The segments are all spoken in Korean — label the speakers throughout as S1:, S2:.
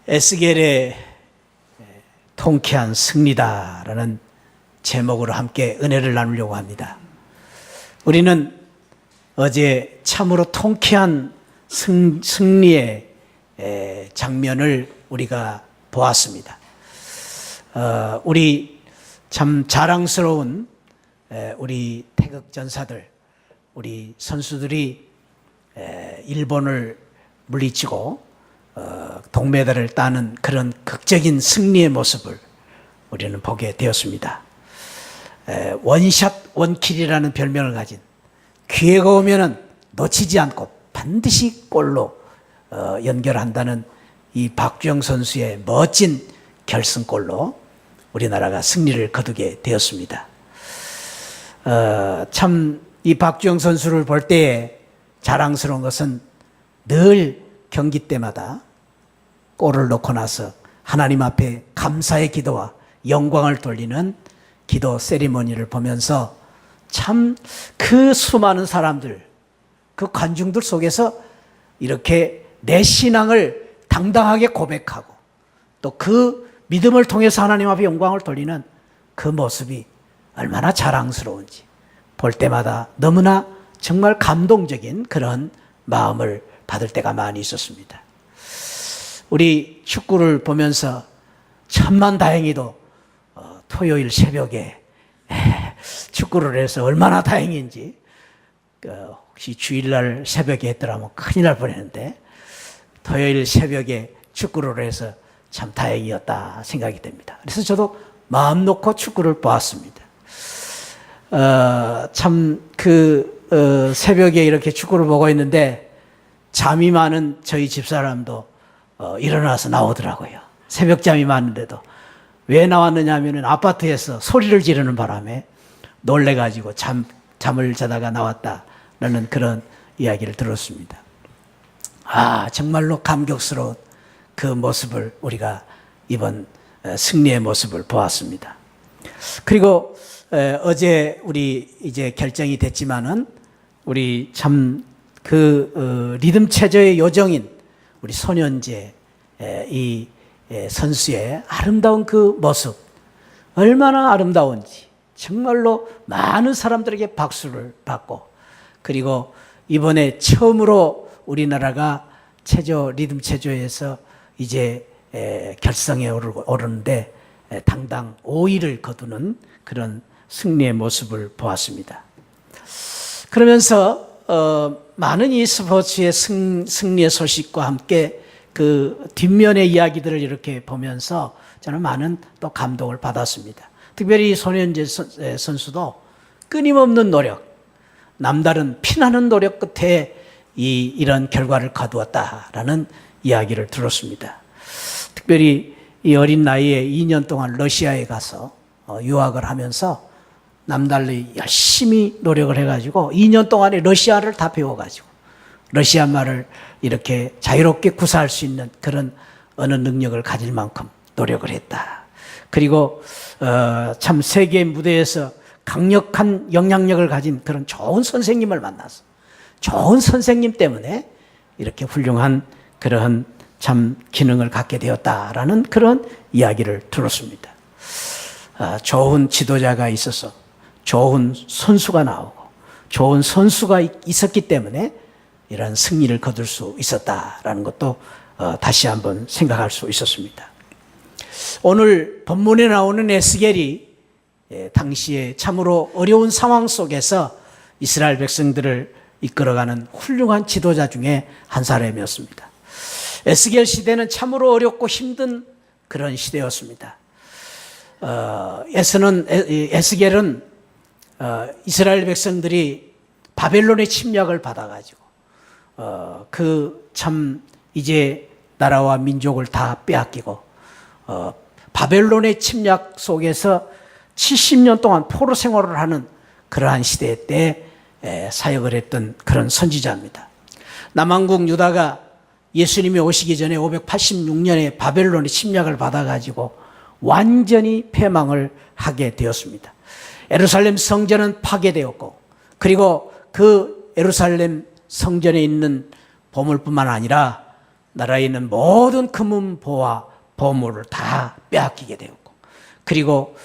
S1: 에스겔의 통쾌한 승리다라는 제목으로 함께 은혜를 나누려고 합니다. 우리는 어제 참으로 통쾌한 승리의 장면을 우리가 보았습니다. 우리 참 자랑스러운 우리 태극 전사들, 우리 선수들이 일본을 물리치고 동메달을 따는 그런 극적인 승리의 모습을 우리는 보게 되었습니다. 원샷 원킬이라는 별명을 가진, 기회가 오면은 놓치지 않고 반드시 골로 연결한다는 이 박주영 선수의 멋진 결승골로 우리나라가 승리를 거두게 되었습니다. 참 이 박주영 선수를 볼 때에 자랑스러운 것은 늘 경기 때마다 골을 넣고 나서 하나님 앞에 감사의 기도와 영광을 돌리는 기도 세리머니를 보면서 참 그 수많은 사람들, 그 관중들 속에서 이렇게 내 신앙을 당당하게 고백하고 또 그 믿음을 통해서 하나님 앞에 영광을 돌리는 그 모습이 얼마나 자랑스러운지 볼 때마다 너무나 정말 감동적인 그런 마음을 받을 때가 많이 있었습니다. 우리 축구를 보면서 천만다행히도 토요일 새벽에 축구를 해서 얼마나 다행인지, 혹시 주일날 새벽에 했더라면 큰일 날 뻔했는데 토요일 새벽에 축구를 해서 참 다행이었다 생각이 됩니다. 그래서 저도 마음 놓고 축구를 보았습니다. 새벽에 이렇게 축구를 보고 있는데 잠이 많은 저희 집사람도 일어나서 나오더라고요. 새벽잠이 많은데도. 왜 나왔느냐 하면은 아파트에서 소리를 지르는 바람에 놀래가지고 잠을 자다가 나왔다라는 그런 이야기를 들었습니다. 정말로 감격스러운 그 모습을 우리가 이번 승리의 모습을 보았습니다. 그리고 어제 우리 이제 결정이 됐지만은 우리 참 리듬 체조의 요정인 우리 손현재 이 선수의 아름다운 그 모습, 얼마나 아름다운지 정말로 많은 사람들에게 박수를 받고, 그리고 이번에 처음으로 우리나라가 리듬 체조에서 이제 결승에 오르는데 당당 5위를 거두는 그런 승리의 모습을 보았습니다. 그러면서 많은 이 스포츠의 승리의 소식과 함께 그 뒷면의 이야기들을 이렇게 보면서 저는 많은 또 감동을 받았습니다. 특별히 손현재 선수도 끊임없는 노력, 남다른 피나는 노력 끝에 이런 결과를 거두었다라는 이야기를 들었습니다. 특별히 이 어린 나이에 2년 동안 러시아에 가서 유학을 하면서 남달리 열심히 노력을 해가지고 2년 동안에 러시아를 다 배워가지고 러시아 말을 이렇게 자유롭게 구사할 수 있는 그런 언어 능력을 가질 만큼 노력을 했다. 그리고 참 세계 무대에서 강력한 영향력을 가진 그런 좋은 선생님을 만나서 좋은 선생님 때문에 이렇게 훌륭한 그런 참 기능을 갖게 되었다라는 그런 이야기를 들었습니다. 좋은 지도자가 있어서 좋은 선수가 나오고 좋은 선수가 있었기 때문에 이런 승리를 거둘 수 있었다라는 것도 다시 한번 생각할 수 있었습니다. 오늘 본문에 나오는 에스겔이 당시에 참으로 어려운 상황 속에서 이스라엘 백성들을 이끌어가는 훌륭한 지도자 중에 한 사람이었습니다. 에스겔 시대는 참으로 어렵고 힘든 그런 시대였습니다. 에스겔은 이스라엘 백성들이 바벨론의 침략을 받아가지고 이제 나라와 민족을 다 빼앗기고 바벨론의 침략 속에서 70년 동안 포로 생활을 하는 그러한 시대 때 사역을 했던 그런 선지자입니다. 남왕국 유다가 예수님이 오시기 전에 586년에 바벨론의 침략을 받아가지고 완전히 패망을 하게 되었습니다. 예루살렘 성전은 파괴되었고, 그리고 그 예루살렘 성전에 있는 보물뿐만 아니라 나라에 있는 모든 금은보와 보물을 다 빼앗기게 되었고, 그리고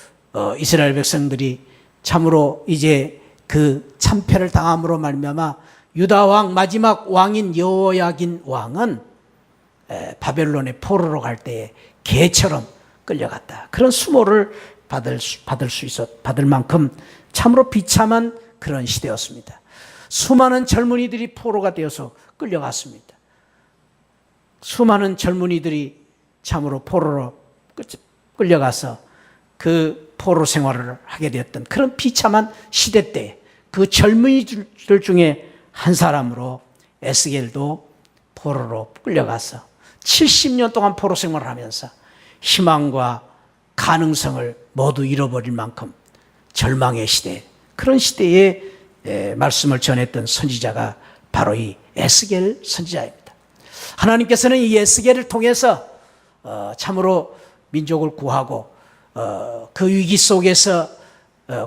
S1: 이스라엘 백성들이 참으로 이제 그 참패를 당함으로 말미암아 유다 왕 마지막 왕인 여호야긴 왕은 바벨론의 포로로 갈 때에 개처럼 끌려갔다. 그런 수모를 받을 만큼 참으로 비참한 그런 시대였습니다. 수많은 젊은이들이 포로가 되어서 끌려갔습니다. 수많은 젊은이들이 참으로 포로로 끌려가서 그 포로 생활을 하게 되었던 그런 비참한 시대 때 그 젊은이들 중에 한 사람으로 에스겔도 포로로 끌려가서 70년 동안 포로 생활을 하면서 희망과 가능성을 모두 잃어버릴 만큼 절망의 시대, 그런 시대에 말씀을 전했던 선지자가 바로 이 에스겔 선지자입니다. 하나님께서는 이 에스겔을 통해서 참으로 민족을 구하고 그 위기 속에서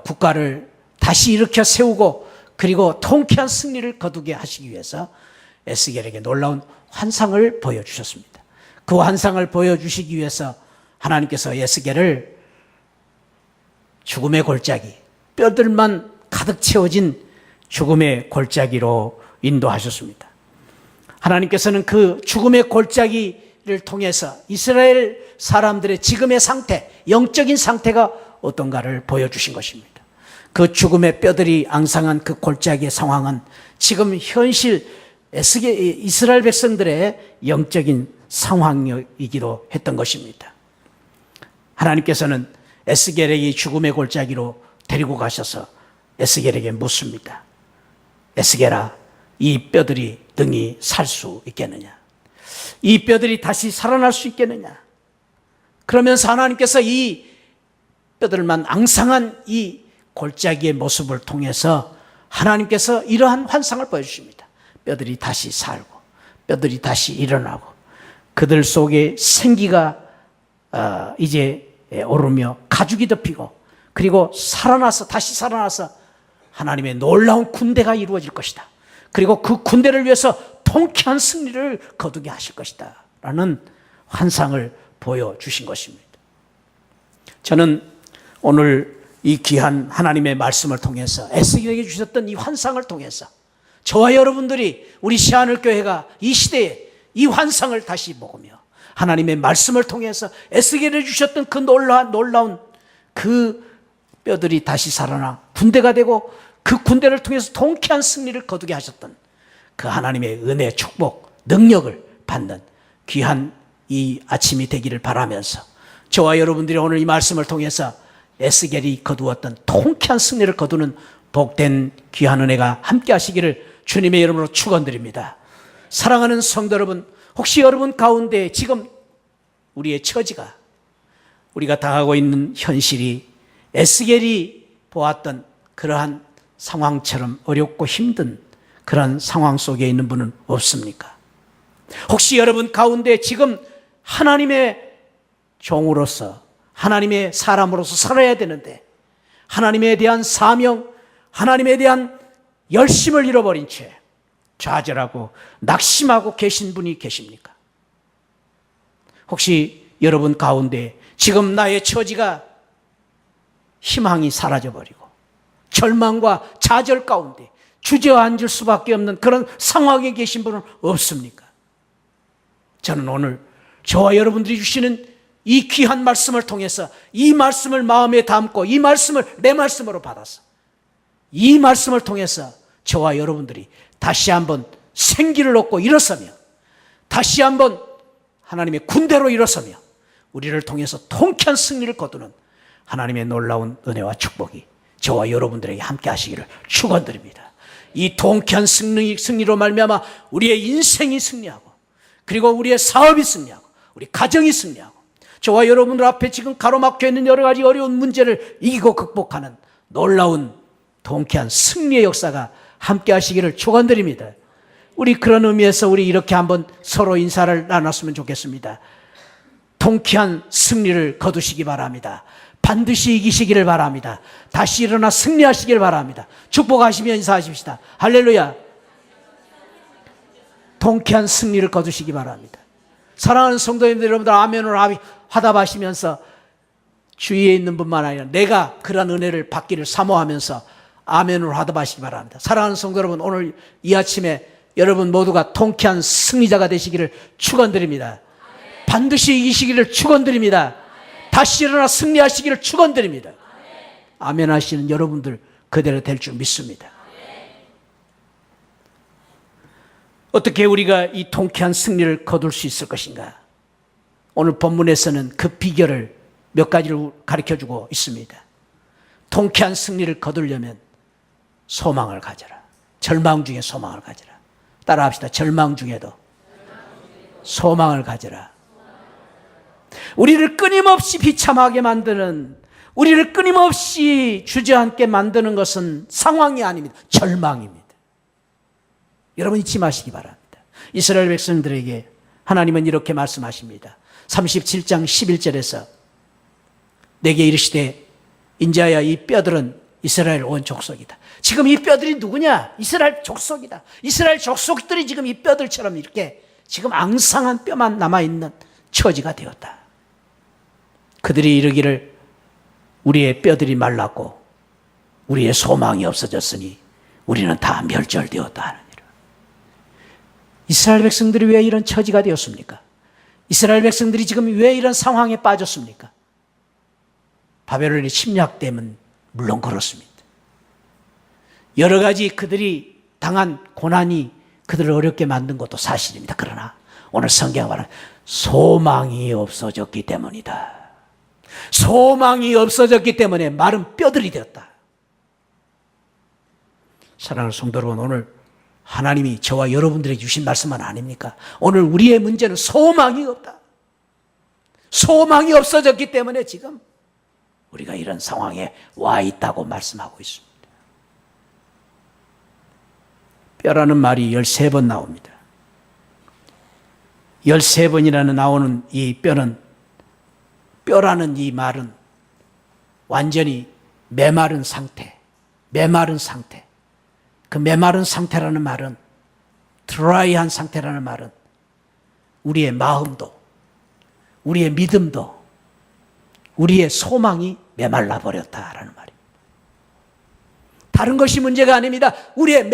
S1: 국가를 다시 일으켜 세우고 그리고 통쾌한 승리를 거두게 하시기 위해서 에스겔에게 놀라운 환상을 보여주셨습니다. 그 환상을 보여주시기 위해서 하나님께서 에스겔을 죽음의 골짜기, 뼈들만 가득 채워진 죽음의 골짜기로 인도하셨습니다. 하나님께서는 그 죽음의 골짜기를 통해서 이스라엘 사람들의 지금의 상태, 영적인 상태가 어떤가를 보여주신 것입니다. 그 죽음의 뼈들이 앙상한 그 골짜기의 상황은 지금 현실 이스라엘 백성들의 영적인 상황이기도 했던 것입니다. 하나님께서는 에스겔에게 죽음의 골짜기로 데리고 가셔서 에스겔에게 묻습니다. 에스겔아, 이 뼈들이 등이 살 수 있겠느냐? 이 뼈들이 다시 살아날 수 있겠느냐? 그러면서 하나님께서 이 뼈들만 앙상한 이 골짜기의 모습을 통해서 하나님께서 이러한 환상을 보여주십니다. 뼈들이 다시 살고 뼈들이 다시 일어나고 그들 속에 생기가 이제 오르며 가죽이 덮이고 그리고 다시 살아나서 하나님의 놀라운 군대가 이루어질 것이다. 그리고 그 군대를 위해서 통쾌한 승리를 거두게 하실 것이다 라는 환상을 보여주신 것입니다. 저는 오늘 이 귀한 하나님의 말씀을 통해서 에스겔에게 주셨던 이 환상을 통해서 저와 여러분들이 우리 시하늘교회가 이 시대에 이 환상을 다시 먹으며 하나님의 말씀을 통해서 에스겔에 주셨던 그 놀라운 그 뼈들이 다시 살아나 군대가 되고 그 군대를 통해서 통쾌한 승리를 거두게 하셨던 그 하나님의 은혜, 축복, 능력을 받는 귀한 이 아침이 되기를 바라면서 저와 여러분들이 오늘 이 말씀을 통해서 에스겔이 거두었던 통쾌한 승리를 거두는 복된 귀한 은혜가 함께 하시기를 주님의 이름으로 축원드립니다. 사랑하는 성도 여러분, 혹시 여러분 가운데 지금 우리의 처지가, 우리가 당하고 있는 현실이 에스겔이 보았던 그러한 상황처럼 어렵고 힘든 그런 상황 속에 있는 분은 없습니까? 혹시 여러분 가운데 지금 하나님의 종으로서, 하나님의 사람으로서 살아야 되는데 하나님에 대한 사명, 하나님에 대한 열심을 잃어버린 채 좌절하고 낙심하고 계신 분이 계십니까? 혹시 여러분 가운데 지금 나의 처지가 희망이 사라져버리고 절망과 좌절 가운데 주저앉을 수밖에 없는 그런 상황에 계신 분은 없습니까? 저는 오늘 저와 여러분들이 주시는 이 귀한 말씀을 통해서 이 말씀을 마음에 담고 이 말씀을 내 말씀으로 받아서 이 말씀을 통해서 저와 여러분들이 다시 한번 생기를 얻고 일어서며 다시 한번 하나님의 군대로 일어서며 우리를 통해서 통쾌한 승리를 거두는 하나님의 놀라운 은혜와 축복이 저와 여러분들에게 함께 하시기를 축원드립니다. 이 통쾌한 승리로 말미암아 우리의 인생이 승리하고 그리고 우리의 사업이 승리하고 우리 가정이 승리하고 저와 여러분들 앞에 지금 가로막혀 있는 여러 가지 어려운 문제를 이기고 극복하는 놀라운 통쾌한 승리의 역사가 함께 하시기를 축원드립니다. 우리 그런 의미에서 우리 이렇게 한번 서로 인사를 나눴으면 좋겠습니다. 통쾌한 승리를 거두시기 바랍니다. 반드시 이기시기를 바랍니다. 다시 일어나 승리하시기를 바랍니다. 축복하시며 인사하십시다. 할렐루야. 통쾌한 승리를 거두시기 바랍니다. 사랑하는 성도님들 여러분들 아멘으로 화답하시면서 주위에 있는 분만 아니라 내가 그런 은혜를 받기를 사모하면서 아멘으로 화답하시기 바랍니다. 사랑하는 성도 여러분, 오늘 이 아침에 여러분 모두가 통쾌한 승리자가 되시기를 축원드립니다. 반드시 이기시기를 축원드립니다. 다시 일어나 승리하시기를 축원드립니다. 아멘 하시는 여러분들 그대로 될 줄 믿습니다. 어떻게 우리가 이 통쾌한 승리를 거둘 수 있을 것인가? 오늘 본문에서는 그 비결을 몇 가지를 가르쳐주고 있습니다. 통쾌한 승리를 거두려면 소망을 가져라. 절망 중에 소망을 가져라. 따라합시다. 절망 중에도 소망을 가져라. 우리를 끊임없이 비참하게 만드는, 우리를 끊임없이 주저앉게 만드는 것은 상황이 아닙니다. 절망입니다. 여러분 잊지 마시기 바랍니다. 이스라엘 백성들에게 하나님은 이렇게 말씀하십니다. 37장 11절에서 내게 이르시되 인자야 이 뼈들은 이스라엘 온 족속이다. 지금 이 뼈들이 누구냐? 이스라엘 족속이다. 이스라엘 족속들이 지금 이 뼈들처럼 이렇게 지금 앙상한 뼈만 남아있는 처지가 되었다. 그들이 이르기를 우리의 뼈들이 말랐고 우리의 소망이 없어졌으니 우리는 다 멸절되었다 하느니라. 이스라엘 백성들이 왜 이런 처지가 되었습니까? 이스라엘 백성들이 지금 왜 이런 상황에 빠졌습니까? 바벨론의 침략됨은 물론 그렇습니다. 여러 가지 그들이 당한 고난이 그들을 어렵게 만든 것도 사실입니다. 그러나 오늘 성경은 말하는 소망이 없어졌기 때문이다. 소망이 없어졌기 때문에 마른 뼈들이 되었다. 사랑하는 성도 여러분, 오늘 하나님이 저와 여러분들에게 주신 말씀은 아닙니까? 오늘 우리의 문제는 소망이 없다. 소망이 없어졌기 때문에 지금 우리가 이런 상황에 와 있다고 말씀하고 있습니다. 뼈라는 말이 13번 나옵니다. 13번이라는 나오는 이 뼈는, 뼈라는 이 말은 완전히 메마른 상태, 메마른 상태. 그 메마른 상태라는 말은, 드라이한 상태라는 말은 우리의 마음도, 우리의 믿음도, 우리의 소망이 메말라 버렸다라는 말입니다. 다른 것이 문제가 아닙니다. 우리의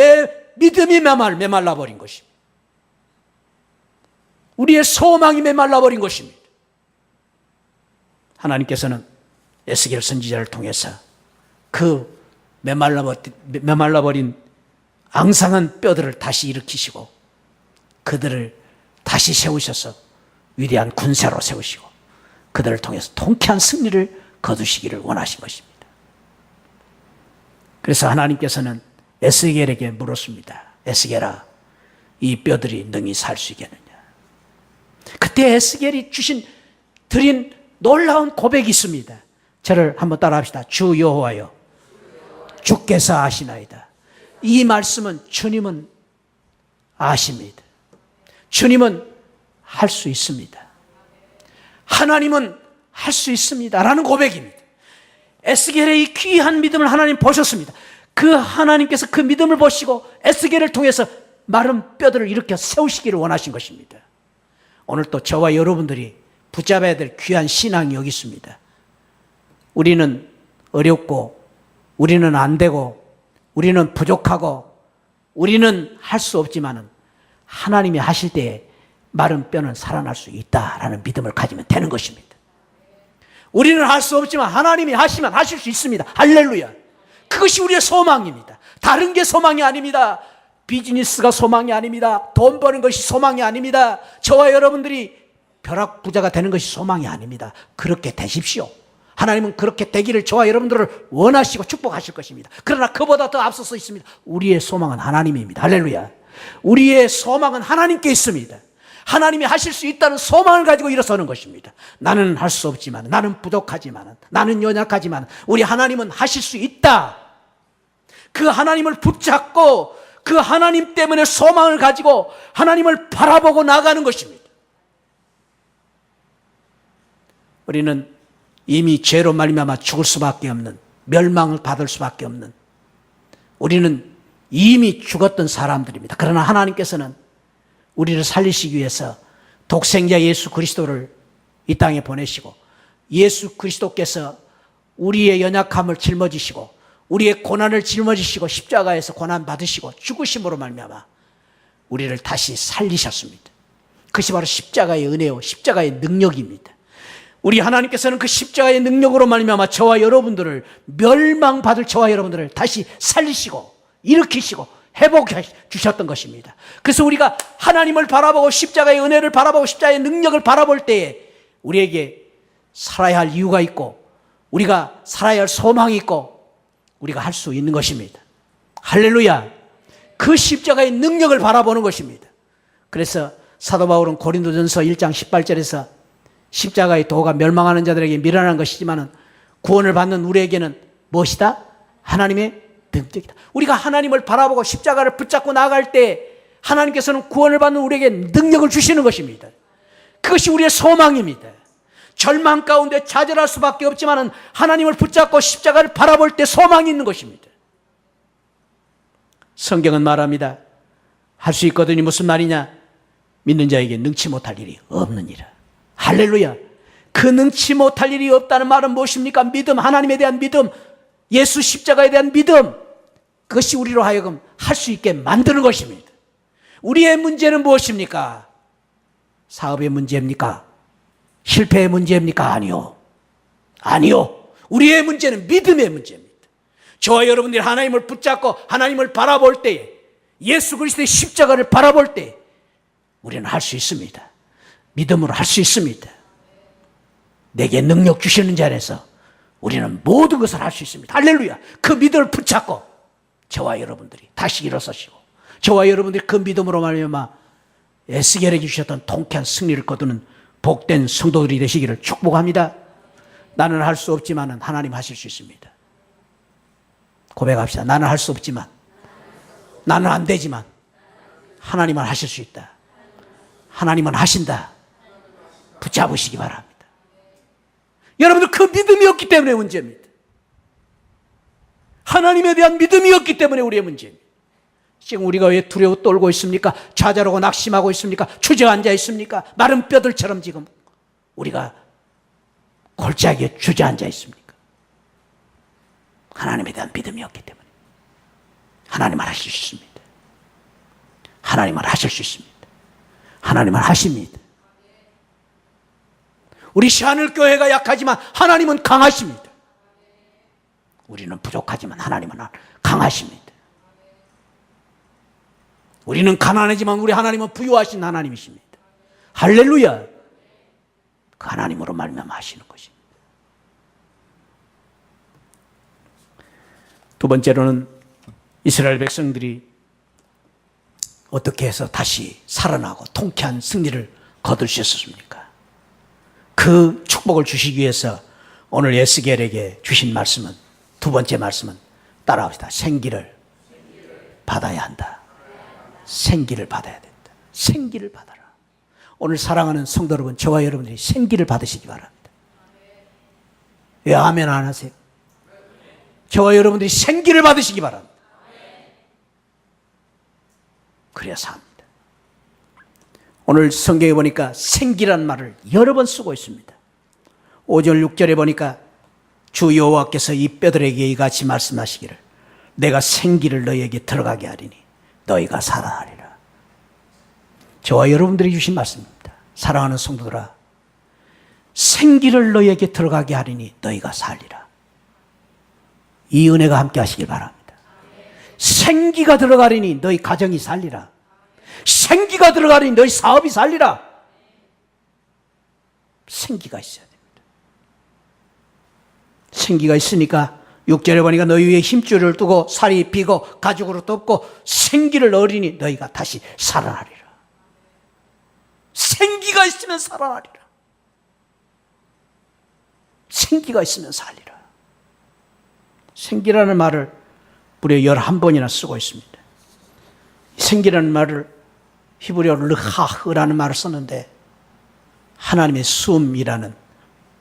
S1: 믿음이 메말라 버린 것입니다. 우리의 소망이 메말라 버린 것입니다. 하나님께서는 에스겔 선지자를 통해서 그 메말라 버린 앙상한 뼈들을 다시 일으키시고 그들을 다시 세우셔서 위대한 군사로 세우시고 그들을 통해서 통쾌한 승리를 거두시기를 원하신 것입니다. 그래서 하나님께서는 에스겔에게 물었습니다. 에스겔아, 이 뼈들이 능히 살 수 있겠느냐? 그때 에스겔이 드린 놀라운 고백이 있습니다. 저를 한번 따라합시다. 주 여호와여, 주께서 아시나이다. 이 말씀은 주님은 아십니다. 주님은 할 수 있습니다. 하나님은 할 수 있습니다. 라는 고백입니다. 에스겔의 이 귀한 믿음을 하나님 보셨습니다. 그 하나님께서 그 믿음을 보시고 에스겔을 통해서 마른 뼈들을 일으켜 세우시기를 원하신 것입니다. 오늘 또 저와 여러분들이 붙잡아야 될 귀한 신앙이 여기 있습니다. 우리는 어렵고 우리는 안 되고 우리는 부족하고 우리는 할 수 없지만은 하나님이 하실 때에 마른 뼈는 살아날 수 있다라는 믿음을 가지면 되는 것입니다. 우리는 할 수 없지만 하나님이 하시면 하실 수 있습니다. 할렐루야. 그것이 우리의 소망입니다. 다른 게 소망이 아닙니다. 비즈니스가 소망이 아닙니다. 돈 버는 것이 소망이 아닙니다. 저와 여러분들이 벼락부자가 되는 것이 소망이 아닙니다. 그렇게 되십시오. 하나님은 그렇게 되기를 저와 여러분들을 원하시고 축복하실 것입니다. 그러나 그보다 더 앞서서 있습니다. 우리의 소망은 하나님입니다. 할렐루야. 우리의 소망은 하나님께 있습니다. 하나님이 하실 수 있다는 소망을 가지고 일어서는 것입니다. 나는 할 수 없지만, 나는 부족하지만, 나는 연약하지만 우리 하나님은 하실 수 있다. 그 하나님을 붙잡고 그 하나님 때문에 소망을 가지고 하나님을 바라보고 나가는 것입니다. 우리는 이미 죄로 말미암아 죽을 수밖에 없는, 멸망을 받을 수밖에 없는, 우리는 이미 죽었던 사람들입니다. 그러나 하나님께서는 우리를 살리시기 위해서 독생자 예수 그리스도를 이 땅에 보내시고 예수 그리스도께서 우리의 연약함을 짊어지시고 우리의 고난을 짊어지시고 십자가에서 고난 받으시고 죽으심으로 말미암아 우리를 다시 살리셨습니다. 그것이 바로 십자가의 은혜요 십자가의 능력입니다. 우리 하나님께서는 그 십자가의 능력으로 말미암아 저와 여러분들을 멸망받을 저와 여러분들을 다시 살리시고 일으키시고 회복해 주셨던 것입니다. 그래서 우리가 하나님을 바라보고 십자가의 은혜를 바라보고 십자가의 능력을 바라볼 때에 우리에게 살아야 할 이유가 있고 우리가 살아야 할 소망이 있고 우리가 할 수 있는 것입니다. 할렐루야. 그 십자가의 능력을 바라보는 것입니다. 그래서 사도 바울은 고린도전서 1장 18절에서 십자가의 도가 멸망하는 자들에게 미련한 것이지만 구원을 받는 우리에게는 무엇이다? 하나님의 능력이다. 우리가 하나님을 바라보고 십자가를 붙잡고 나아갈 때 하나님께서는 구원을 받는 우리에게 능력을 주시는 것입니다. 그것이 우리의 소망입니다. 절망 가운데 좌절할 수밖에 없지만 하나님을 붙잡고 십자가를 바라볼 때 소망이 있는 것입니다. 성경은 말합니다. 할 수 있거든요. 무슨 말이냐? 믿는 자에게 능치 못할 일이 없느니라. 할렐루야. 그 능치 못할 일이 없다는 말은 무엇입니까? 믿음, 하나님에 대한 믿음, 예수 십자가에 대한 믿음, 그것이 우리로 하여금 할 수 있게 만드는 것입니다. 우리의 문제는 무엇입니까? 사업의 문제입니까? 실패의 문제입니까? 아니요. 아니요. 우리의 문제는 믿음의 문제입니다. 저와 여러분들이 하나님을 붙잡고 하나님을 바라볼 때에 예수 그리스도의 십자가를 바라볼 때 우리는 할 수 있습니다. 믿음으로 할 수 있습니다. 내게 능력 주시는 자 안에서 우리는 모든 것을 할 수 있습니다. 할렐루야. 그 믿음을 붙잡고 저와 여러분들이 다시 일어서시고 저와 여러분들이 그 믿음으로 말미암아 에스겔에게 주셨던 통쾌한 승리를 거두는 복된 성도들이 되시기를 축복합니다. 나는 할 수 없지만 하나님 하실 수 있습니다. 고백합시다. 나는 할 수 없지만, 나는 안 되지만 하나님은 하실 수 있다. 하나님은 하신다. 붙잡으시기 바랍니다. 여러분들 그 믿음이 없기 때문에 문제입니다. 하나님에 대한 믿음이 없기 때문에 우리의 문제입니다. 지금 우리가 왜 두려워 떨고 있습니까? 좌절하고 낙심하고 있습니까? 주저앉아 있습니까? 마른 뼈들처럼 지금 우리가 골짜기에 주저앉아 있습니까? 하나님에 대한 믿음이 없기 때문에. 하나님은 하실 수 있습니다. 하나님은 하실 수 있습니다. 하나님은 하십니다. 우리 시하늘교회가 약하지만 하나님은 강하십니다. 우리는 부족하지만 하나님은 강하십니다. 우리는 가난하지만 우리 하나님은 부유하신 하나님이십니다. 할렐루야. 그 하나님으로 말미암아 하시는 것입니다. 두 번째로는 이스라엘 백성들이 어떻게 해서 다시 살아나고 통쾌한 승리를 거둘 수 있었습니까? 그 축복을 주시기 위해서 오늘 에스겔에게 주신 말씀은, 두 번째 말씀은 따라합시다. 생기를 받아야 한다. 생기를 받아야 된다. 생기를 받아라. 오늘 사랑하는 성도 여러분, 저와 여러분들이 생기를 받으시기 바랍니다. 왜 아멘 안 하세요? 저와 여러분들이 생기를 받으시기 바랍니다. 그래야 합니다. 오늘 성경에 보니까 생기란 말을 여러 번 쓰고 있습니다. 5절 6절에 보니까 주 여호와께서 이 뼈들에게 이같이 말씀하시기를 내가 생기를 너희에게 들어가게 하리니 너희가 살아나리라. 저와 여러분들이 주신 말씀입니다. 사랑하는 성도들아, 생기를 너희에게 들어가게 하리니 너희가 살리라. 이 은혜가 함께 하시길 바랍니다. 생기가 들어가리니 너희 가정이 살리라. 생기가 들어가리니 너희 사업이 살리라. 생기가 있어야 됩니다. 생기가 있으니까 6절에 보니까 너희 위에 힘줄을 두고 살이 비고 가죽으로 덮고 생기를 얻으니 너희가 다시 살아나리라. 생기가 있으면 살아나리라. 생기가 있으면 살리라. 생기라는 말을 무려 11번이나 쓰고 있습니다. 생기라는 말을 히브리어로 르하흐라는 말을 썼는데 하나님의 숨이라는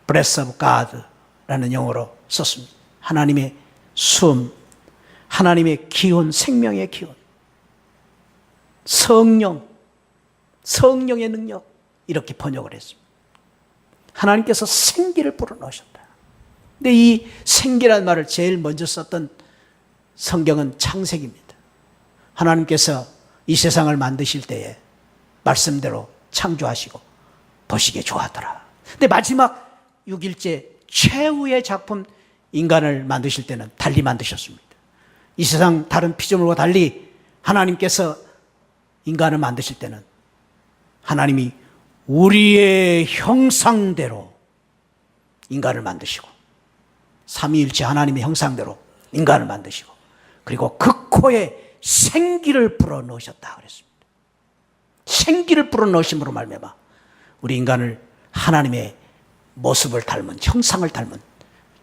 S1: breath of God라는 영어로 썼습니다. 하나님의 숨, 하나님의 기운, 생명의 기운, 성령, 성령의 능력, 이렇게 번역을 했습니다. 하나님께서 생기를 불어넣으셨다. 근데 이 생기란 말을 제일 먼저 썼던 성경은 창세기입니다. 하나님께서 이 세상을 만드실 때에 말씀대로 창조하시고 보시기에 좋았더라. 근데 마지막 6일째 최후의 작품 인간을 만드실 때는 달리 만드셨습니다. 이 세상 다른 피조물과 달리 하나님께서 인간을 만드실 때는 하나님이 우리의 형상대로 인간을 만드시고 삼위일체 하나님의 형상대로 인간을 만드시고 그리고 그 코에 생기를 불어넣으셨다 그랬습니다. 생기를 불어넣으심으로 말미암아 우리 인간을 하나님의 모습을 닮은 형상을 닮은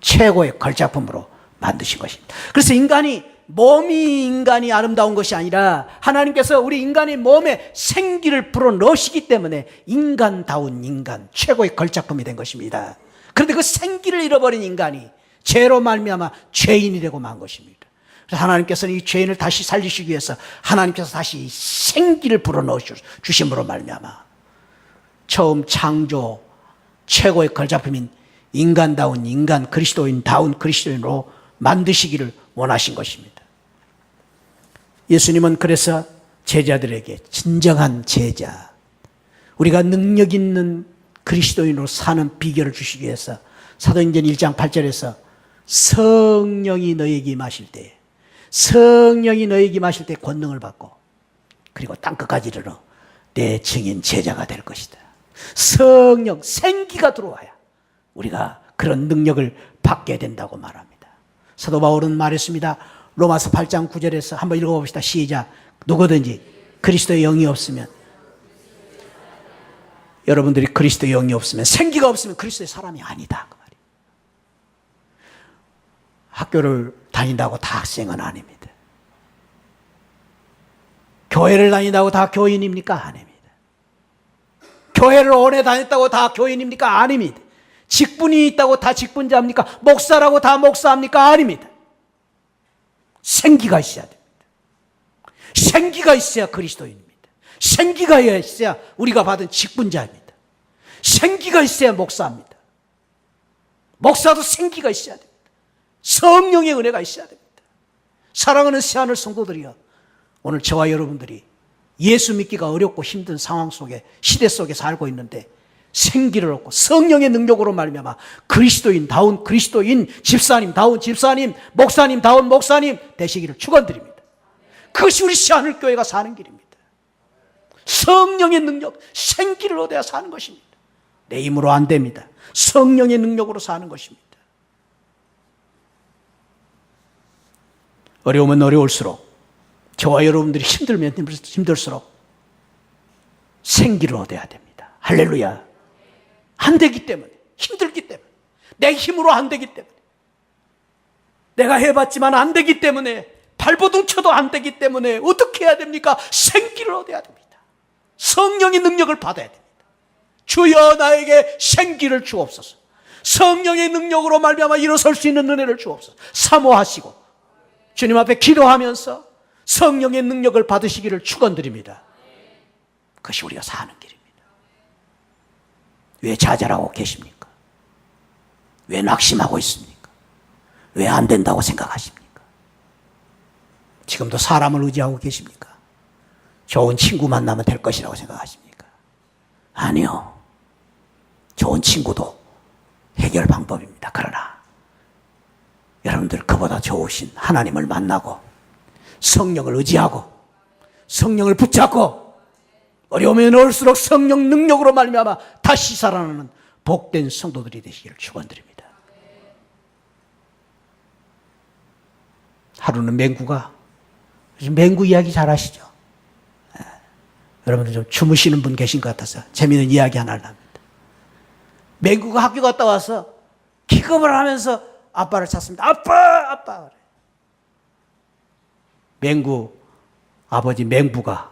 S1: 최고의 걸작품으로 만드신 것입니다. 그래서 몸이 인간이 아름다운 것이 아니라 하나님께서 우리 인간의 몸에 생기를 불어넣으시기 때문에 인간다운 인간, 최고의 걸작품이 된 것입니다. 그런데 그 생기를 잃어버린 인간이 죄로 말미암아 죄인이 되고 만 것입니다. 그래서 하나님께서는 이 죄인을 다시 살리시기 위해서 하나님께서 다시 생기를 불어넣어 주심으로 말미암아 처음 창조 최고의 걸작품인 인간다운 인간, 그리스도인다운 그리스도인으로 만드시기를 원하신 것입니다. 예수님은 그래서 제자들에게 진정한 제자, 우리가 능력 있는 그리스도인으로 사는 비결을 주시기 위해서 사도행전 1장 8절에서 성령이 너에게 임하실 때 권능을 받고 그리고 땅끝까지 이르러 내 증인 제자가 될 것이다. 성령, 생기가 들어와야 우리가 그런 능력을 받게 된다고 말합니다. 사도 바울은 말했습니다. 로마서 8장 9절에서 한번 읽어봅시다. 시작. 누구든지 그리스도의 영이 없으면, 여러분들이 그리스도의 영이 없으면, 생기가 없으면 그리스도의 사람이 아니다 그 말이에요. 학교를 다닌다고 다 학생은 아닙니다. 교회를 다닌다고 다 교인입니까? 아닙니다. 교회를 오래 다녔다고 다 교인입니까? 아닙니다. 직분이 있다고 다 직분자입니까? 목사라고 다 목사입니까? 아닙니다. 생기가 있어야 됩니다. 생기가 있어야 그리스도인입니다. 생기가 있어야 우리가 받은 직분자입니다. 생기가 있어야 목사입니다. 목사도 생기가 있어야 됩니다. 성령의 은혜가 있어야 됩니다. 사랑하는 새하늘 성도들이여, 오늘 저와 여러분들이 예수 믿기가 어렵고 힘든 상황 속에, 시대 속에 살고 있는데 생기를 얻고 성령의 능력으로 말미암아 그리스도인다운 그리스도인, 집사님다운 집사님, 목사님다운 목사님 되시기를 축원드립니다. 그것이 우리 새하늘교회가 사는 길입니다. 성령의 능력, 생기를 얻어야 사는 것입니다. 내 힘으로 안 됩니다. 성령의 능력으로 사는 것입니다. 어려우면 어려울수록, 저와 여러분들이 힘들면 힘들수록 생기를 얻어야 됩니다. 할렐루야. 안 되기 때문에, 힘들기 때문에, 내 힘으로 안 되기 때문에, 내가 해봤지만 안 되기 때문에, 발버둥 쳐도 안 되기 때문에 어떻게 해야 됩니까? 생기를 얻어야 됩니다. 성령의 능력을 받아야 됩니다. 주여 나에게 생기를 주옵소서. 성령의 능력으로 말미암아 일어설 수 있는 은혜를 주옵소서. 사모하시고 주님 앞에 기도하면서 성령의 능력을 받으시기를 축원드립니다. 그것이 우리가 사는 길입니다. 왜 좌절하고 계십니까? 왜 낙심하고 있습니까? 왜 안 된다고 생각하십니까? 지금도 사람을 의지하고 계십니까? 좋은 친구 만나면 될 것이라고 생각하십니까? 아니요. 좋은 친구도 해결 방법입니다. 그러나 여러분들 그보다 좋으신 하나님을 만나고 성령을 의지하고 성령을 붙잡고 어려우면 어려울수록 성령 능력으로 말미암아 다시 살아나는 복된 성도들이 되시기를 축원드립니다. 하루는 맹구가, 맹구 이야기 잘 아시죠? 여러분들 좀 주무시는 분 계신 것 같아서 재미있는 이야기 하나를 합니다. 맹구가 학교 갔다 와서 기겁을 하면서 아빠를 찾습니다. 아빠! 아빠! 그래. 맹구, 아버지 맹부가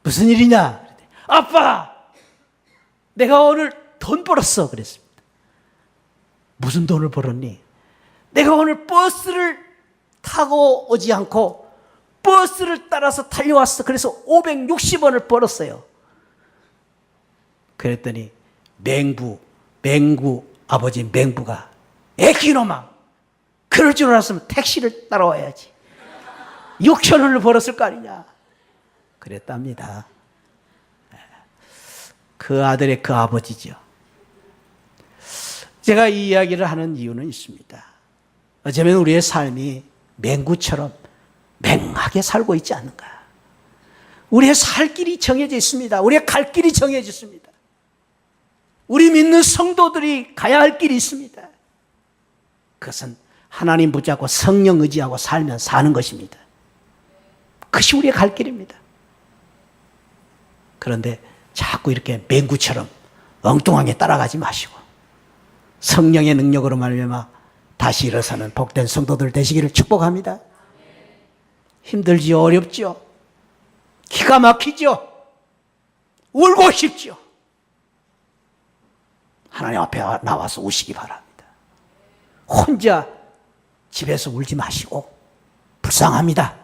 S1: 무슨 일이냐? 아빠! 내가 오늘 돈 벌었어. 그랬습니다. 무슨 돈을 벌었니? 내가 오늘 버스를 타고 오지 않고 버스를 따라서 달려왔어. 그래서 560원을 벌었어요. 그랬더니 맹구 아버지 맹부가 애기놈아, 그럴 줄 알았으면 택시를 따라와야지. 6천 원을 벌었을 거 아니냐. 그랬답니다. 그 아들의 그 아버지죠. 제가 이 이야기를 하는 이유는 있습니다. 어쩌면 우리의 삶이 맹구처럼 맹하게 살고 있지 않는가. 우리의 살 길이 정해져 있습니다. 우리의 갈 길이 정해져 있습니다. 우리 믿는 성도들이 가야 할 길이 있습니다. 그것은 하나님 붙잡고 성령 의지하고 살면 사는 것입니다. 그것이 우리의 갈 길입니다. 그런데 자꾸 이렇게 맹구처럼 엉뚱하게 따라가지 마시고 성령의 능력으로 말미암아 다시 일어서는 복된 성도들 되시기를 축복합니다. 힘들지요? 어렵지요? 기가 막히죠? 울고 싶죠? 하나님 앞에 나와서 우시기 바랍니다. 혼자 집에서 울지 마시고 불쌍합니다.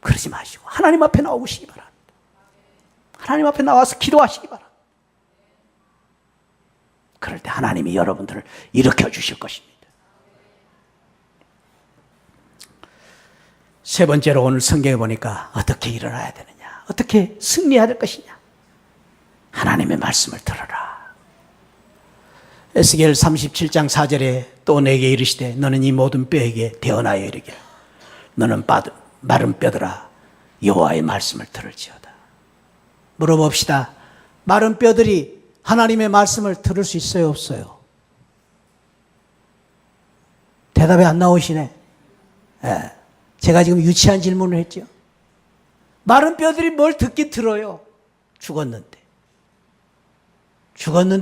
S1: 그러지 마시고 하나님 앞에 나오시기 바랍니다. 하나님 앞에 나와서 기도하시기 바랍니다. 그럴 때 하나님이 여러분들을 일으켜 주실 것입니다. 세 번째로 오늘 성경에 보니까 어떻게 일어나야 되느냐, 어떻게 승리해야 될 것이냐. 하나님의 말씀을 들어라. 에스겔 37장 4절에 또 내게 이르시되 너는 이 모든 뼈에게 대언하여 이르기를 너는 마른 뼈들아 여호와의 말씀을 들을지어다. 물어봅시다. 마른 뼈들이 하나님의 말씀을 들을 수 있어요, 없어요? 대답이 안 나오시네. 예. 제가 지금 유치한 질문을 했죠. 마른 뼈들이 뭘 듣긴 들어요. 죽었는데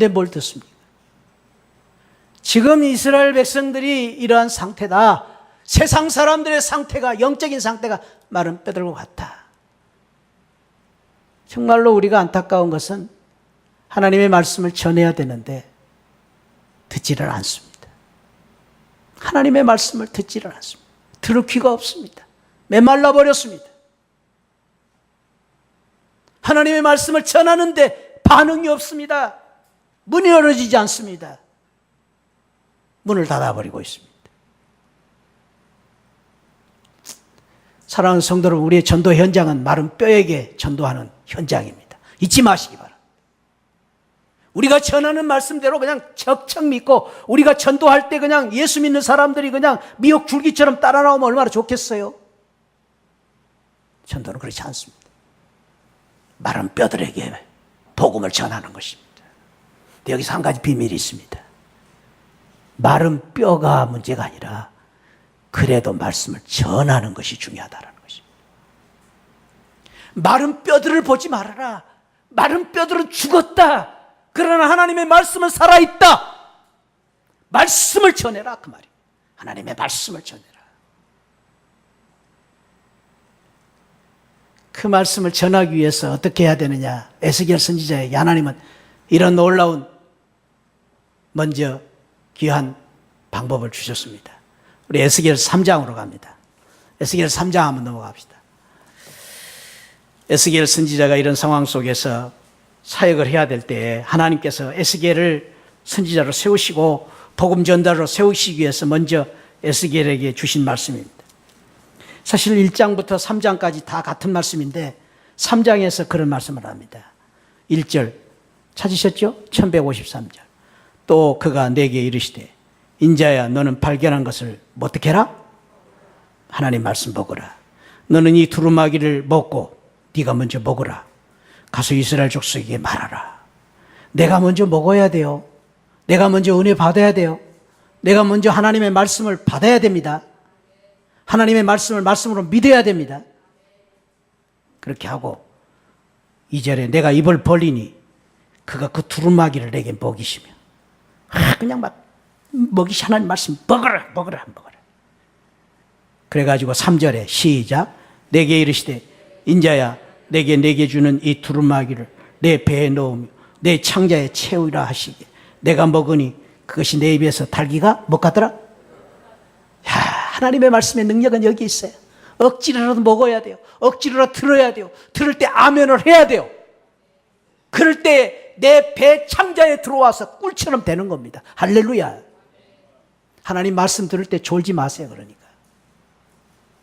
S1: 뭘 듣습니까? 지금 이스라엘 백성들이 이러한 상태다. 세상 사람들의 상태가, 영적인 상태가 마른 뼈들과 같다. 정말로 우리가 안타까운 것은 하나님의 말씀을 전해야 되는데 듣지를 않습니다. 하나님의 말씀을 듣지를 않습니다. 들을 귀가 없습니다. 메말라 버렸습니다. 하나님의 말씀을 전하는데 반응이 없습니다. 문이 열어지지 않습니다. 문을 닫아버리고 있습니다. 사랑하는 성도 여러분, 우리의 전도 현장은 마른 뼈에게 전도하는 현장입니다. 잊지 마시기 바랍니다. 우리가 전하는 말씀대로 그냥 척척 믿고 우리가 전도할 때 그냥 예수 믿는 사람들이 그냥 미역 줄기처럼 따라 나오면 얼마나 좋겠어요? 전도는 그렇지 않습니다. 마른 뼈들에게 복음을 전하는 것입니다. 근데 여기서 한 가지 비밀이 있습니다. 마른 뼈가 문제가 아니라 그래도 말씀을 전하는 것이 중요하다는 것입니다. 마른 뼈들을 보지 말아라. 마른 뼈들은 죽었다. 그러나 하나님의 말씀은 살아있다. 말씀을 전해라, 그 말이에요. 하나님의 말씀을 전해라. 그 말씀을 전하기 위해서 어떻게 해야 되느냐. 에스겔 선지자에게 하나님은 이런 놀라운 먼저 귀한 방법을 주셨습니다. 우리 에스겔 3장으로 갑니다. 에스겔 3장 한번 넘어갑시다. 에스겔 선지자가 이런 상황 속에서 사역을 해야 될 때에 하나님께서 에스겔을 선지자로 세우시고 복음 전달로 세우시기 위해서 먼저 에스겔에게 주신 말씀입니다. 사실 1장부터 3장까지 다 같은 말씀인데 3장에서 그런 말씀을 합니다. 1절 찾으셨죠? 1153절. 또 그가 내게 이르시되 인자야 너는 발견한 것을 어떻게 해라? 하나님 말씀 먹으라. 너는 이 두루마기를 먹고 네가 먼저 먹으라. 가서 이스라엘 족속에게 말하라. 내가 먼저 먹어야 돼요. 내가 먼저 은혜 받아야 돼요. 내가 먼저 하나님의 말씀을 받아야 됩니다. 하나님의 말씀을 말씀으로 믿어야 됩니다. 그렇게 하고 2절에 내가 입을 벌리니 그가 그 두루마기를 내게 먹이시며 그냥 막 하나님 말씀 먹어라. 그래가지고 3절에 시작. 내게 이르시되 인자야 내게 주는 이 두루마기를 내 배에 넣으며 내 창자에 채우리라 하시게 내가 먹으니 그것이 내 입에서 달기가 못 가더라. 하나님의 말씀의 능력은 여기 있어요. 억지로라도 먹어야 돼요. 억지로라도 들어야 돼요. 들을 때 아멘을 해야 돼요. 그럴 때 내 배 창자에 들어와서 꿀처럼 되는 겁니다. 할렐루야. 하나님 말씀 들을 때 졸지 마세요. 그러니까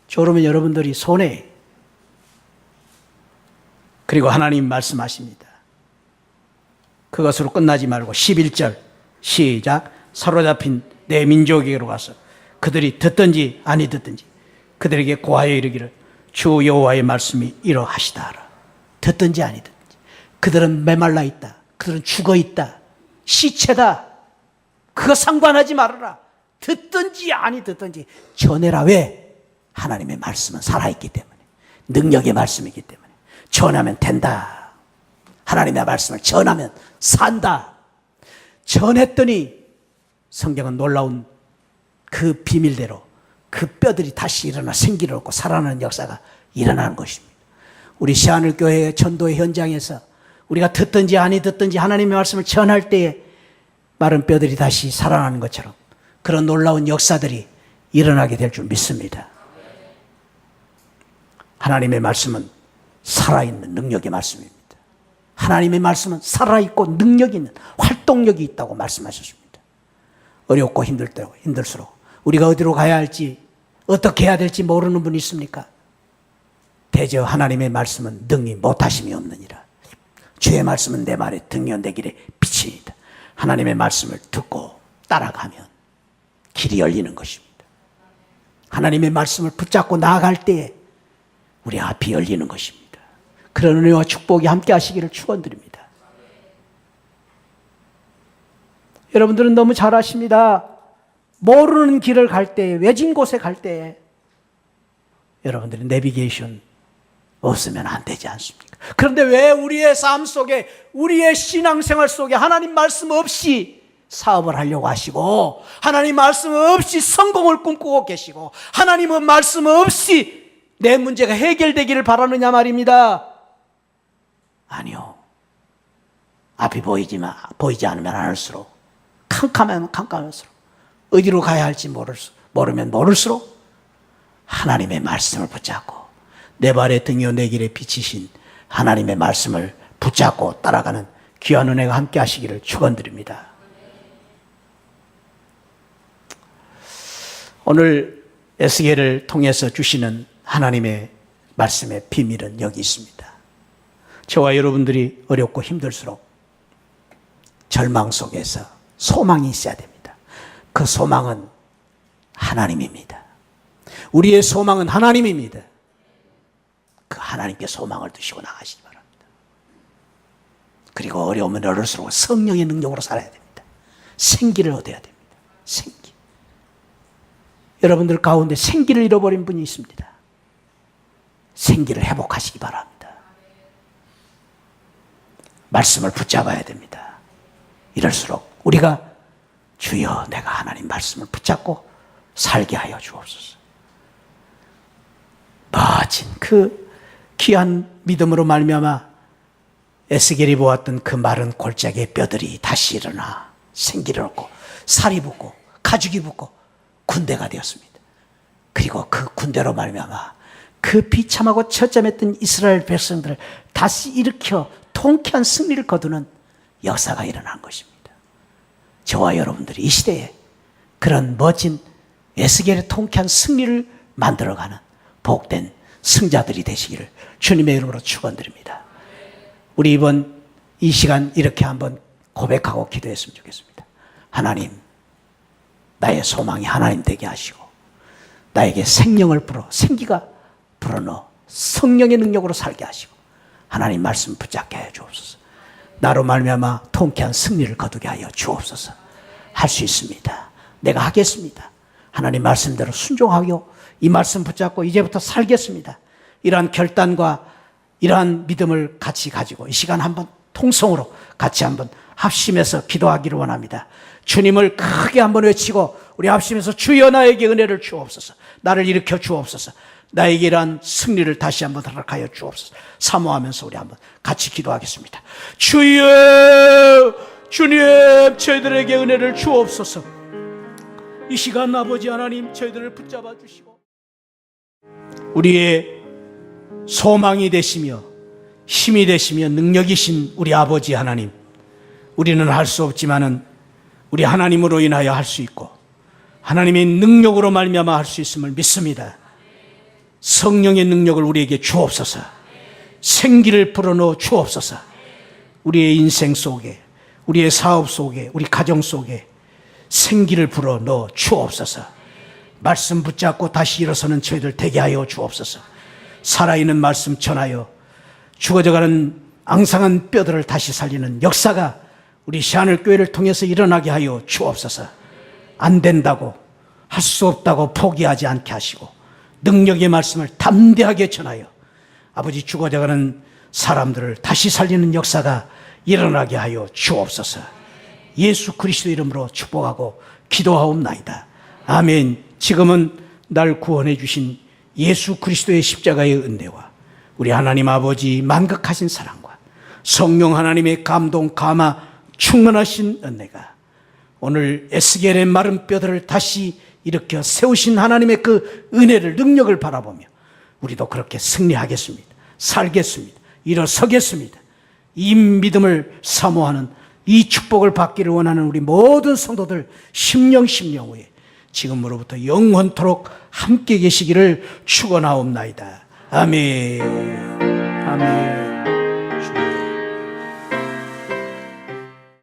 S1: 졸으면 여러분들이 손해. 그리고 하나님 말씀하십니다. 그것으로 끝나지 말고 11절 시작. 사로잡힌 내 민족에게로 가서 그들이 듣든지 아니 듣든지 그들에게 고하여 이르기를 주 여호와의 말씀이 이러하시다 하라. 듣든지 아니 듣든지. 그들은 메말라 있다. 그들은 죽어 있다. 시체다. 그거 상관하지 말아라. 듣든지 아니 듣든지 전해라. 왜? 하나님의 말씀은 살아있기 때문에, 능력의 말씀이기 때문에 전하면 된다. 하나님의 말씀을 전하면 산다. 전했더니 성경은 놀라운 그 비밀대로 그 뼈들이 다시 일어나 생기를 얻고 살아나는 역사가 일어나는 것입니다. 우리 시하늘교회의 전도의 현장에서 우리가 듣든지 아니 듣든지 하나님의 말씀을 전할 때에 마른 뼈들이 다시 살아나는 것처럼 그런 놀라운 역사들이 일어나게 될 줄 믿습니다. 하나님의 말씀은 살아있는 능력의 말씀입니다. 하나님의 말씀은 살아있고 능력이 있는 활동력이 있다고 말씀하셨습니다. 어렵고 힘들수록 우리가 어디로 가야 할지 어떻게 해야 될지 모르는 분이 있습니까? 대저 하나님의 말씀은 능히 못하심이 없느니라. 주의 말씀은 내 말에 등이요 내 길에 빛이니이다. 하나님의 말씀을 듣고 따라가면 길이 열리는 것입니다. 하나님의 말씀을 붙잡고 나아갈 때에 우리 앞이 열리는 것입니다. 그런 은혜와 축복이 함께 하시기를 축원드립니다. 여러분들은 너무 잘 아십니다. 모르는 길을 갈 때, 외진 곳에 갈 때 여러분들이 내비게이션 없으면 안 되지 않습니까? 그런데 왜 우리의 삶 속에, 우리의 신앙생활 속에 하나님 말씀 없이 사업을 하려고 하시고, 하나님 말씀 없이 성공을 꿈꾸고 계시고, 하나님의 말씀 없이 내 문제가 해결되기를 바라느냐 말입니다. 아니요. 앞이 보이지 않으면 않을수록, 캄캄하면 캄캄할수록, 어디로 가야 할지 모르면 모를수록 하나님의 말씀을 붙잡고 내 발의 등이요 내 길에 비치신 하나님의 말씀을 붙잡고 따라가는 귀한 은혜가 함께 하시기를 축원드립니다. 오늘 에스겔을 통해서 주시는 하나님의 말씀의 비밀은 여기 있습니다. 저와 여러분들이 어렵고 힘들수록 절망 속에서 소망이 있어야 됩니다. 그 소망은 하나님입니다. 우리의 소망은 하나님입니다. 그 하나님께 소망을 두시고 나가시기 바랍니다. 그리고 어려우면 어려울수록 성령의 능력으로 살아야 됩니다. 생기를 얻어야 됩니다. 생기. 여러분들 가운데 생기를 잃어버린 분이 있습니다. 생기를 회복하시기 바랍니다. 말씀을 붙잡아야 됩니다. 이럴수록 우리가 주여 내가 하나님 말씀을 붙잡고 살게 하여 주옵소서. 멋진 그 귀한 믿음으로 말미암아 에스겔이 보았던 그 마른 골짜기의 뼈들이 다시 일어나 생기를 얻고 살이 붙고 가죽이 붙고 군대가 되었습니다. 그리고 그 군대로 말미암아 그 비참하고 처참했던 이스라엘 백성들을 다시 일으켜 통쾌한 승리를 거두는 역사가 일어난 것입니다. 저와 여러분들이 이 시대에 그런 멋진 에스겔의 통쾌한 승리를 만들어가는 복된 승자들이 되시기를 주님의 이름으로 축원드립니다. 우리 이번 이 시간 이렇게 한번 고백하고 기도했으면 좋겠습니다. 하나님, 나의 소망이 하나님 되게 하시고 나에게 생명을 불어 생기가 불어넣어 성령의 능력으로 살게 하시고 하나님 말씀 붙잡게 하여 주옵소서. 나로 말미암아 통쾌한 승리를 거두게 하여 주옵소서. 할 수 있습니다. 내가 하겠습니다. 하나님 말씀대로 순종하고 이 말씀 붙잡고 이제부터 살겠습니다. 이러한 결단과 이러한 믿음을 같이 가지고 이 시간 한번 통성으로 같이 한번 합심해서 기도하기를 원합니다. 주님을 크게 한번 외치고 우리 합심해서 주여 나에게 은혜를 주옵소서. 나를 일으켜 주옵소서. 나에게 이러한 승리를 다시 한번 허락하여 주옵소서. 사모하면서 우리 한번 같이 기도하겠습니다. 주여, 주님, 저희들에게 은혜를 주옵소서. 이 시간 아버지 하나님 저희들을 붙잡아 주시고 우리의 소망이 되시며 힘이 되시며 능력이신 우리 아버지 하나님, 우리는 할 수 없지만은 우리 하나님으로 인하여 할 수 있고 하나님의 능력으로 말미암아 할 수 있음을 믿습니다. 성령의 능력을 우리에게 주옵소서. 생기를 불어넣어 주옵소서. 우리의 인생 속에, 우리의 사업 속에, 우리 가정 속에 생기를 불어넣어 주옵소서. 말씀 붙잡고 다시 일어서는 저희들 되게 하여 주옵소서. 살아있는 말씀 전하여 죽어져가는 앙상한 뼈들을 다시 살리는 역사가 우리 시하늘교회를 통해서 일어나게 하여 주옵소서. 안 된다고, 할 수 없다고 포기하지 않게 하시고 능력의 말씀을 담대하게 전하여 아버지 죽어져가는 사람들을 다시 살리는 역사가 일어나게 하여 주옵소서. 예수 그리스도 이름으로 축복하고 기도하옵나이다. 아멘. 지금은 날 구원해 주신 예수 그리스도의 십자가의 은혜와 우리 하나님 아버지 만극하신 사랑과 성령 하나님의 감동 감화 충만하신 은혜가 오늘 에스겔의 마른 뼈들을 다시 일으켜 세우신 하나님의 그 은혜를 능력을 바라보며 우리도 그렇게 승리하겠습니다. 살겠습니다. 일어서겠습니다. 이 믿음을 사모하는 이 축복을 받기를 원하는 우리 모든 성도들 심령 후에 지금으로부터 영원토록 함께 계시기를 축원하옵나이다. 아멘. 아멘.